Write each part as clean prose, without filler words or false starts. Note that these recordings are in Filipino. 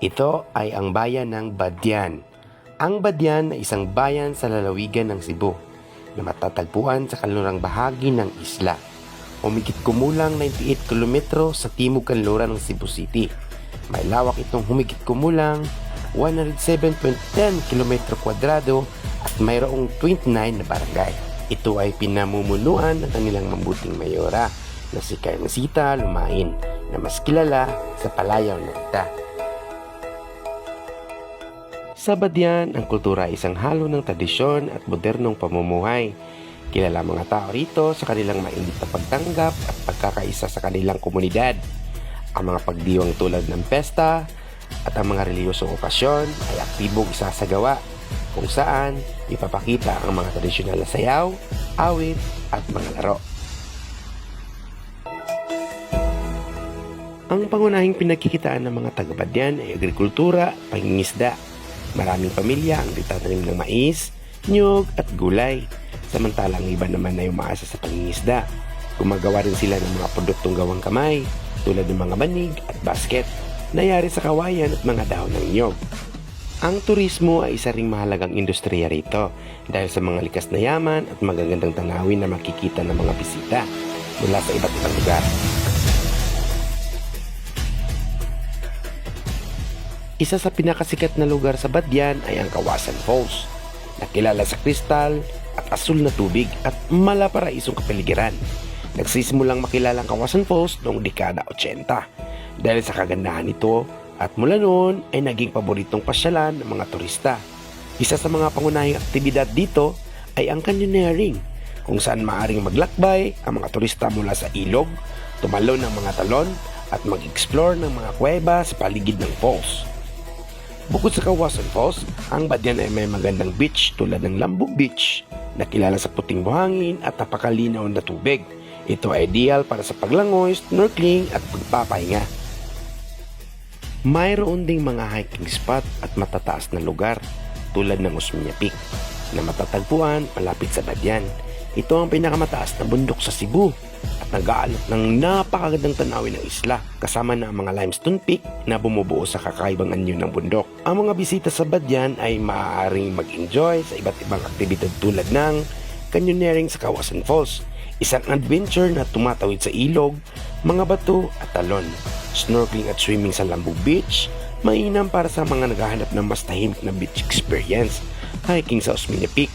Ito ay ang bayan ng Badian. Ang Badian ay isang bayan sa lalawigan ng Cebu na matatagpuan sa kanlurang bahagi ng isla. Humigit kumulang 98 kilometro sa timog kanluran ng Cebu City. May lawak itong humigit kumulang 107.10 kilometro kwadrado at mayroong 29 na barangay. Ito ay pinamumunuan ng kanilang mabuting mayora na si Carmencita Lumain na mas kilala sa Palayaw na Ita. Sa Badian, ang kultura ay isang halo ng tradisyon at modernong pamumuhay. Kilala ang mga tao rito sa kanilang mainit na pagtanggap at pagkakaisa sa kanilang komunidad. Ang mga pagdiwang tulad ng pesta at ang mga reliyosong okasyon ay aktibong isasagawa kung saan ipapakita ang mga tradisyonal na sayaw, awit at mga laro. Ang pangunahing pinagkikitaan ng mga taga-Badian ay agrikultura at pangingisda. Maraming pamilya ang nagtatanim ng mais, niyog at gulay. Samantalang iba naman ay umaasa sa pangingisda. Gumagawa rin sila ng mga produktong gawang kamay tulad ng mga banig at basket na yari sa kawayan at mga dahon ng niyog. Ang turismo ay isa ring mahalagang industriya rito dahil sa mga likas na yaman at magagandang tanawin na makikita ng mga bisita mula sa iba't ibang lugar. Isa sa pinakasikat na lugar sa Badian ay ang Kawasan Falls, na kilala sa kristal at asul na tubig at malaparaisong kapaligiran. Nagsisimulang makilala ang Kawasan Falls noong dekada 80 dahil sa kagandahan nito at mula noon ay naging paboritong pasyalan ng mga turista. Isa sa mga pangunahing aktibidad dito ay ang canyoneering, kung saan maaring maglakbay ang mga turista mula sa ilog, tumalon ng mga talon at mag-explore ng mga kuweba sa paligid ng falls. Bukod sa Kawasan Falls, ang Badian ay may magandang beach tulad ng Lambog Beach na kilala sa puting buhangin at napakalinaw na tubig. Ito ay ideal para sa paglangoy, snorkeling at pagpapahinga. Mayroon ding mga hiking spot at matataas na lugar tulad ng Osmeña Peak na matatagpuan malapit sa Badian. Ito ang pinakamataas na bundok sa Cebu at nag-aalok ng napakagandang tanawin ng isla kasama na ang mga limestone peak na bumubuo sa kakaibang anyo ng bundok. Ang mga bisita sa Badian ay maaaring mag-enjoy sa iba't ibang aktibidad tulad ng canyoneering sa Kawasan Falls, isang adventure na tumatawid sa ilog, mga bato at talon, snorkeling at swimming sa Lambog Beach, mainam para sa mga naghahanap ng mas tahimik na beach experience, hiking sa Osmeña Peak.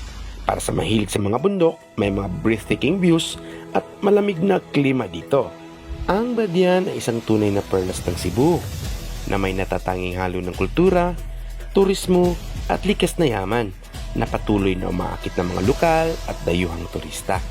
Para sa mahilig sa mga bundok, may mga breathtaking views at malamig na klima dito. Ang Badian ay isang tunay na perlas ng Cebu na may natatanging halo ng kultura, turismo at likas na yaman na patuloy na umaakit ng mga lokal at dayuhang turista.